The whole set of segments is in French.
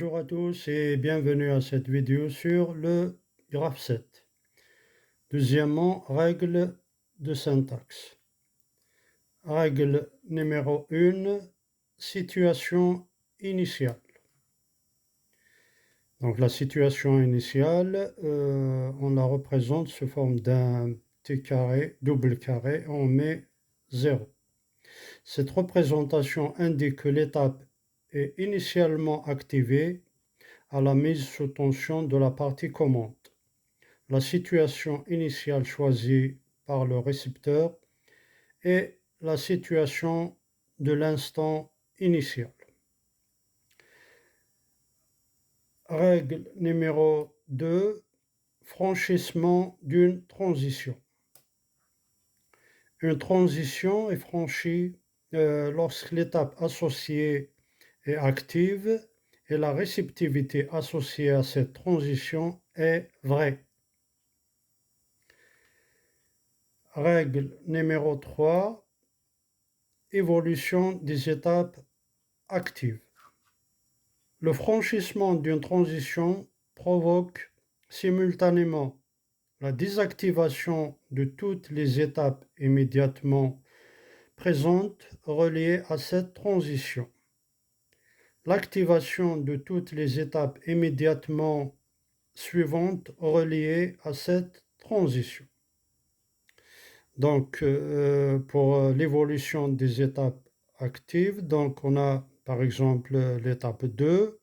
Bonjour à tous et bienvenue à cette vidéo sur le graphe 7. Deuxièmement, règle de syntaxe. Règle numéro 1, situation initiale. Donc la situation initiale, on la représente sous forme d'un petit carré, double carré, on met 0. Cette représentation indique que l'étape est initialement activée à la mise sous tension de la partie commande. La situation initiale choisie par le récepteur est la situation de l'instant initial. Règle numéro 2, franchissement d'une transition. Une transition est franchie lorsque l'étape associée est active et la réceptivité associée à cette transition est vraie. Règle numéro 3, évolution des étapes actives. Le franchissement d'une transition provoque simultanément la désactivation de toutes les étapes immédiatement présentes reliées à cette transition, l'activation de toutes les étapes immédiatement suivantes reliées à cette transition. Donc, pour l'évolution des étapes actives, donc on a par exemple l'étape 2,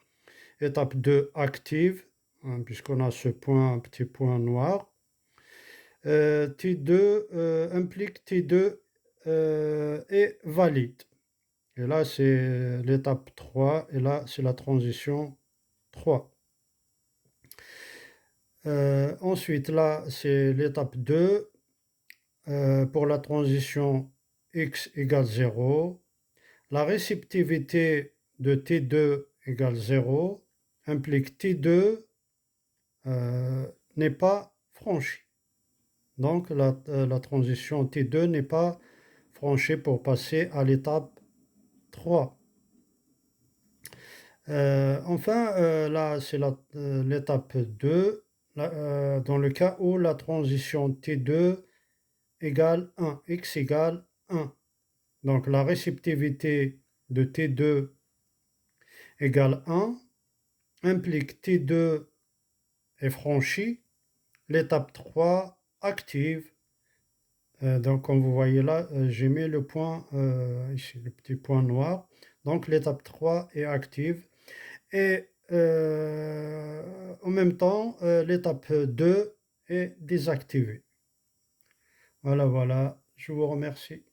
étape 2 active, hein, puisqu'on a ce point, un petit point noir. T2 implique T2 est valide. Et là, c'est l'étape 3, et là, c'est la transition 3. Ensuite, là, c'est l'étape 2. Pour la transition x égale 0, la réceptivité de T2 égale 0 implique T2 n'est pas franchie. Donc la transition T2 n'est pas franchie pour passer à l'étape 3. Enfin, là c'est l'étape 2, dans le cas où la transition T2 égale 1, x égale 1. Donc la réceptivité de T2 égale 1 implique T2 est franchi, l'étape 3 active. Donc comme vous voyez là, j'ai mis le point, ici le petit point noir. Donc l'étape 3 est active. Et en même temps, l'étape 2 est désactivée. Voilà, je vous remercie.